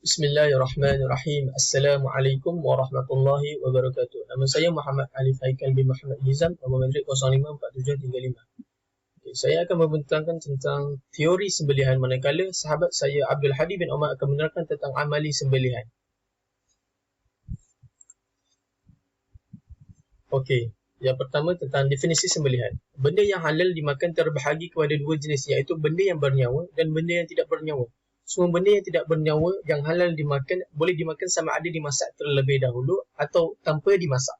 Bismillahirrahmanirrahim. Assalamualaikum warahmatullahi wabarakatuh. Nama saya Muhammad Alif Haikal bin Muhammad Hizam, nombor Madrid 054735. Okay, saya akan membentangkan tentang teori sembelihan, manakala sahabat saya Abdul Hadi bin Omar akan menerangkan tentang amali sembelihan. Okey, yang pertama tentang definisi sembelihan. Benda yang halal dimakan terbahagi kepada dua jenis, iaitu benda yang bernyawa dan benda yang tidak bernyawa. Semua benda yang tidak bernyawa yang halal dimakan boleh dimakan sama ada dimasak terlebih dahulu atau tanpa dimasak.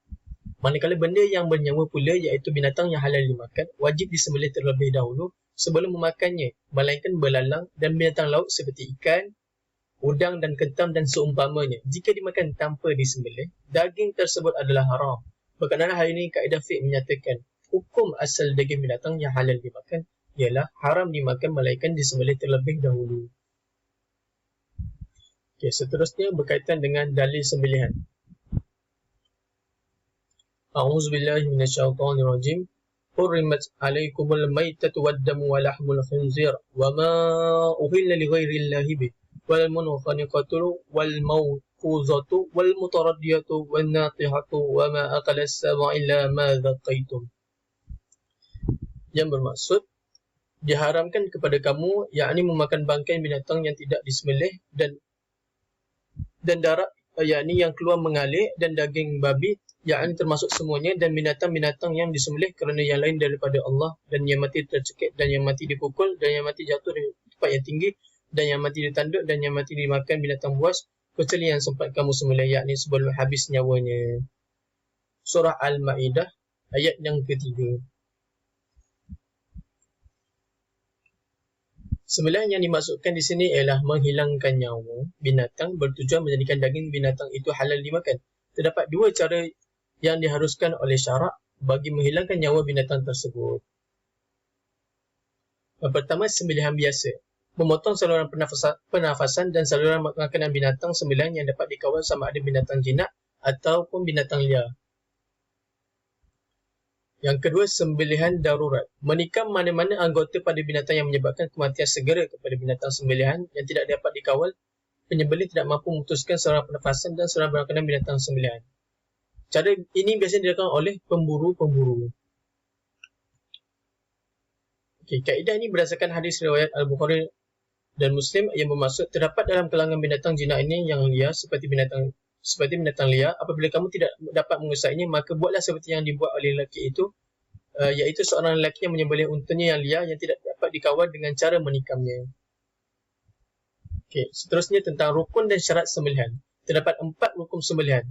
Manakala benda yang bernyawa pula, iaitu binatang yang halal dimakan, wajib disembelih terlebih dahulu sebelum memakannya, melainkan belalang dan binatang laut seperti ikan, udang dan ketam dan seumpamanya. Jika dimakan tanpa disembelih, daging tersebut adalah haram. Berkenaan hal ini, kaedah fiqh menyatakan hukum asal daging binatang yang halal dimakan ialah haram dimakan melainkan disembelih terlebih dahulu. Okay, seterusnya berkaitan dengan dalil sembelihan. A'udzubillahi minasyaitonirrajim. Hurrimat 'alaikumul maitatu wad-damu wa lahmul khinzir wa ma uhilla li ghairillahi bih wal munkhaniqatu wal mawquzatu wal mutaraddiyatu wan natihatu wa ma akala as-sab'u illa ma dhaqaitum. Yang bermaksud diharamkan kepada kamu, yakni memakan bangkai binatang yang tidak disembelih dan darah, yakni yang keluar mengalir, dan daging babi, yakni termasuk semuanya, dan binatang-binatang yang disembelih kerana yang lain daripada Allah, dan yang mati tercekik, dan yang mati dipukul, dan yang mati jatuh dari tempat yang tinggi, dan yang mati ditanduk, dan yang mati dimakan binatang buas, kecuali yang sempat kamu sembelih, yakni sebelum habis nyawanya. Surah Al-Ma'idah ayat yang ketiga. Sembelihan yang dimaksudkan di sini ialah menghilangkan nyawa binatang bertujuan menjadikan daging binatang itu halal dimakan. Terdapat dua cara yang diharuskan oleh syarak bagi menghilangkan nyawa binatang tersebut. Yang pertama, sembelihan biasa. Memotong saluran pernafasan dan saluran makanan binatang sembelihan yang dapat dikawal sama ada binatang jinak ataupun binatang liar. Yang kedua, sembelihan darurat. Menikam mana-mana anggota pada binatang yang menyebabkan kematian segera kepada binatang sembelihan yang tidak dapat dikawal. Penyembelih tidak mampu memutuskan saluran pernafasan dan saluran makanan binatang sembelihan. Cara ini biasanya dilakukan oleh pemburu-pemburu. Okay, kaedah ini berdasarkan hadis riwayat Al-Bukhari dan Muslim yang bermaksud terdapat dalam kalangan binatang jinak ini yang liar seperti binatang liar. Apabila kamu tidak dapat mengusainya, maka buatlah seperti yang dibuat oleh lelaki itu, iaitu seorang lelaki yang menyembelih untanya yang liar yang tidak dapat dikawal dengan cara menikamnya. Okay, seterusnya tentang rukun dan syarat sembelihan. Terdapat 4 rukun sembelihan.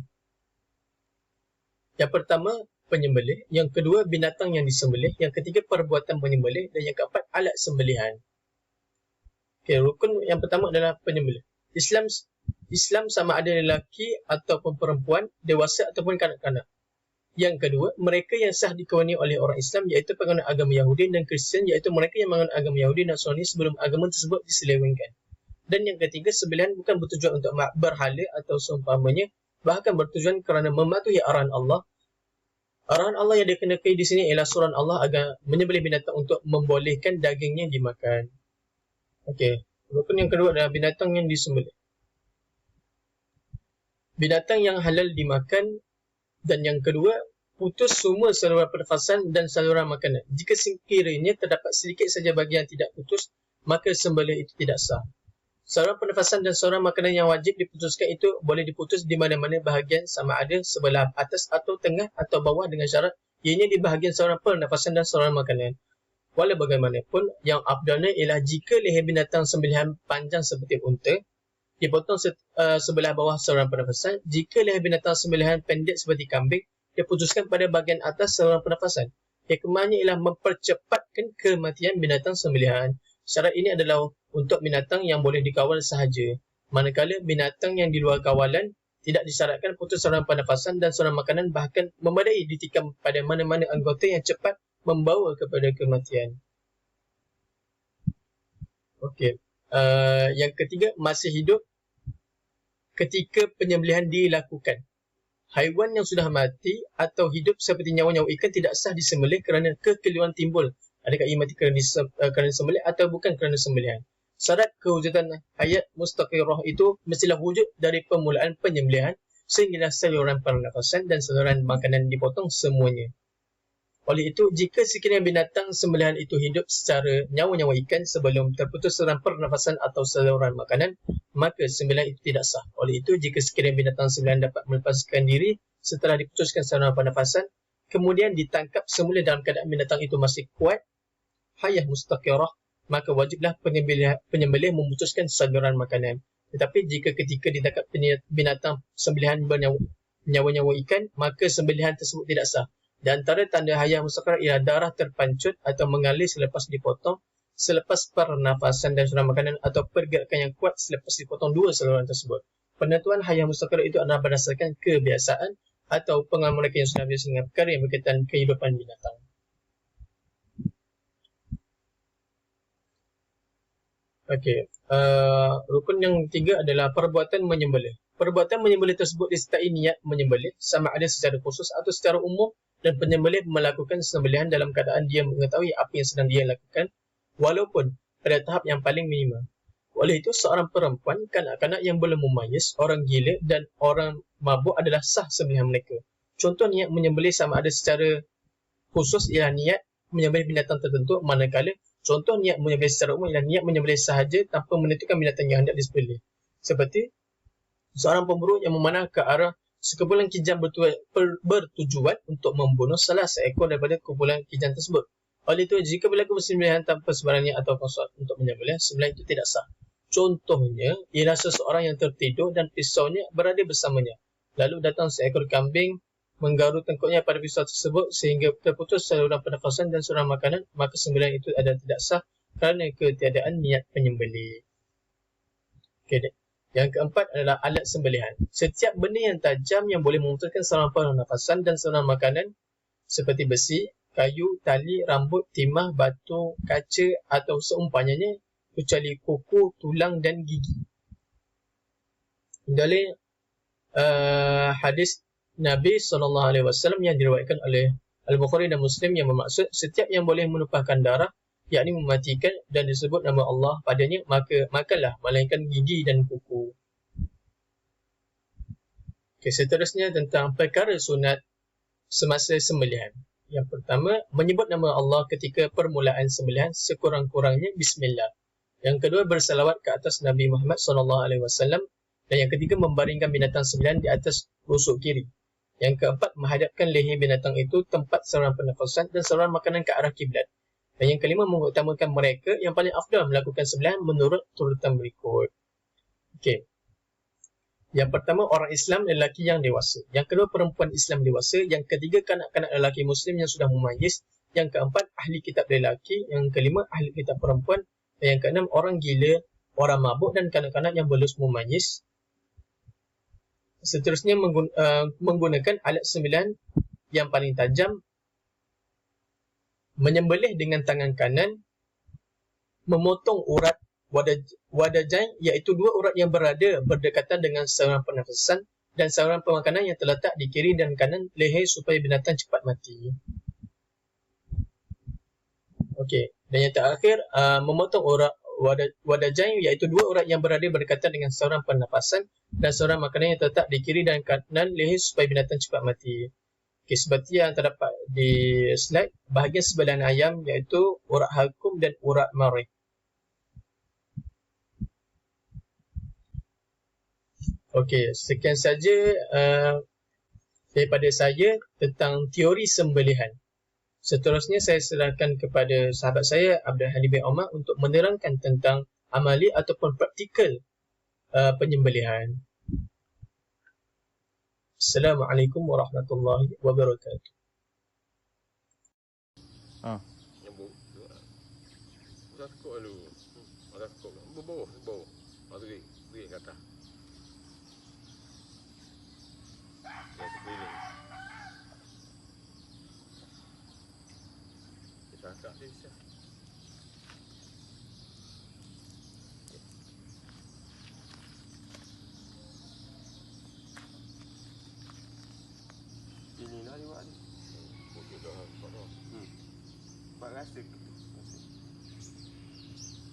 Yang pertama, penyembelih. Yang kedua, binatang yang disembelih. Yang ketiga, perbuatan penyembelih. Dan yang keempat, alat sembelihan. Okay, rukun yang pertama adalah penyembelih. Islam sama ada lelaki ataupun perempuan, dewasa ataupun kanak-kanak. Yang kedua, mereka yang sah dikawani oleh orang Islam, iaitu penganut agama Yahudi dan Kristian, iaitu mereka yang menganut agama Yahudi dan Nasrani sebelum agama tersebut diselewengkan. Dan yang ketiga, sembelihan bukan bertujuan untuk berhala atau seumpamanya, bahkan bertujuan kerana mematuhi arahan Allah. Arahan Allah yang dikenakan di sini ialah suruhan Allah agar menyembelih binatang untuk membolehkan dagingnya dimakan. Okey, rukun yang kedua adalah binatang yang disembelih. Binatang yang halal dimakan. Dan yang kedua, putus semua saluran pernafasan dan saluran makanan. Jika sekiranya terdapat sedikit saja bagian tidak putus, maka sembelih itu tidak sah. Saluran pernafasan dan saluran makanan yang wajib diputuskan itu boleh diputus di mana-mana bahagian, sama ada sebelah atas atau tengah atau bawah, dengan syarat ianya di bahagian saluran pernafasan dan saluran makanan. Walau bagaimanapun, yang afdalnya ialah jika leher binatang sembelihan panjang seperti unta, dipotong sebelah bawah saluran pernafasan. Jika leher binatang sembelihan pendek seperti kambing, diputuskan pada bahagian atas saluran pernafasan. Hikmahnya ialah mempercepatkan kematian binatang sembelihan. Syarat ini adalah untuk binatang yang boleh dikawal sahaja. Manakala binatang yang di luar kawalan tidak disyaratkan putus saluran pernafasan dan saluran makanan, bahkan memadai ditikam pada mana-mana anggota yang cepat membawa kepada kematian. Okey. Yang ketiga, masih hidup ketika penyembelihan dilakukan. Haiwan yang sudah mati atau hidup seperti nyawa-nyawa ikan tidak sah disembelih kerana kekeliruan timbul. Adakah ia mati kerana disembelih atau bukan kerana sembelihan. Syarat kewujudan hayat mustaqirah itu mestilah wujud dari permulaan penyembelihan sehinggalah saluran pernafasan dan saluran makanan dipotong semuanya. Oleh itu, jika sekiranya binatang sembelihan itu hidup secara nyawa-nyawa ikan sebelum terputus saluran pernafasan atau saluran makanan, maka sembelihan itu tidak sah. Oleh itu, jika sekiranya binatang sembelihan dapat melepaskan diri setelah diputuskan saluran pernafasan, kemudian ditangkap semula dalam keadaan binatang itu masih kuat, hayah mustaqirah, maka wajiblah penyembelih memutuskan saluran makanan. Tetapi jika ketika ditangkap binatang sembelihan bernyawa-nyawa ikan, maka sembelihan tersebut tidak sah. Di antara tanda hayah mustaqirah ialah darah terpancut atau mengalir selepas dipotong, selepas pernafasan dan saluran makanan atau pergerakan yang kuat selepas dipotong dua saluran tersebut. Penentuan hayah mustaqirah itu adalah berdasarkan kebiasaan atau pengalaman mereka yang sudah biasa dengan perkara yang berkaitan kehidupan binatang. Okey, rukun yang ketiga adalah perbuatan menyembelih. Perbuatan menyembelih tersebut disertai niat menyembelih, sama ada secara khusus atau secara umum, dan penyembelih melakukan sembelihan dalam keadaan dia mengetahui apa yang sedang dia lakukan, walaupun pada tahap yang paling minima. Oleh itu, seorang perempuan, kanak-kanak yang belum memayis, orang gila dan orang mabuk adalah sah sembelihan mereka. Contoh niat menyembelih sama ada secara khusus ialah niat menyembelih binatang tertentu, manakala contoh niat menyembelih secara umum ialah niat menyembelih sahaja tanpa menentukan binatang yang hendak disembelih. Seperti seorang pemburu yang memanah ke arah sekumpulan kijang bertujuan untuk membunuh salah seekor daripada kumpulan kijang tersebut. Oleh itu, jika berlaku persembelihan tanpa sebarang niat atau konsort untuk menyembelih, sembelihan itu tidak sah. Contohnya ialah seseorang yang tertidur dan pisaunya berada bersamanya. Lalu datang seekor kambing menggaru tengkuknya pada pisau tersebut sehingga terputus saluran pernafasan dan saluran makanan, maka sembelihan itu adalah tidak sah kerana ketiadaan niat penyembelih. Okay. Yang keempat adalah alat sembelihan. Setiap benda yang tajam yang boleh memutuskan saluran pernafasan dan saluran makanan seperti besi, kayu, tali, rambut, timah, batu, kaca atau seumpamanya, kecuali kuku, tulang dan gigi. Dalil hadis Nabi SAW yang diriwayatkan oleh Al-Bukhari dan Muslim yang bermaksud setiap yang boleh menumpahkan darah, yakni mematikan dan disebut nama Allah padanya, maka makanlah melainkan gigi dan kuku. Okay, seterusnya tentang perkara sunat semasa sembelihan. Yang pertama, menyebut nama Allah ketika permulaan sembelihan sekurang-kurangnya bismillah. Yang kedua, bersalawat ke atas Nabi Muhammad SAW. Dan yang ketiga, membaringkan binatang sembelihan di atas rusuk kiri. Yang keempat, menghadapkan leher binatang itu tempat saluran pernafasan dan saluran makanan ke arah kiblat. Dan yang kelima, mengutamakan mereka yang paling afdal melakukan sembelihan menurut turutan berikut. Okey. Yang pertama, orang Islam lelaki yang dewasa. Yang kedua, perempuan Islam dewasa. Yang ketiga, kanak-kanak lelaki Muslim yang sudah memayis. Yang keempat, ahli kitab lelaki. Yang kelima, ahli kitab perempuan. Dan yang keenam, orang gila, orang mabuk dan kanak-kanak yang belum memayis. Seterusnya, menggunakan alat sembelihan yang paling tajam, menyembelih dengan tangan kanan, memotong urat wadajain, iaitu dua urat yang berada berdekatan dengan saluran pernafasan dan saluran pemakanan yang terletak di kiri dan kanan leher supaya binatang cepat mati. Okey, dan yang terakhir, memotong urat wadajain, iaitu dua urat yang berada berdekatan dengan saluran pernafasan dan saluran makanan yang terletak di kiri dan kanan leher supaya binatang cepat mati. Okay, seperti yang terdapat di slide, bahagian sebelahan ayam iaitu urat halkum dan urat marih. Okey, sekian saja daripada saya tentang teori sembelihan. Seterusnya saya serahkan kepada sahabat saya Abdul Halim bin Omar untuk menerangkan tentang amali ataupun praktikal penyembelihan. Assalamualaikum warahmatullahi wabarakatuh. Nyambung. Takut lu. Takut. Bawah. Mari kata. Ya, sekeliling. Kita angkat dia siap. Ini lah dia buat ni. Okey dah. Buat rasa.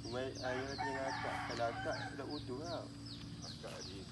Cuma ayah dengan akak. Kalau akak dah putus lah. Akak dia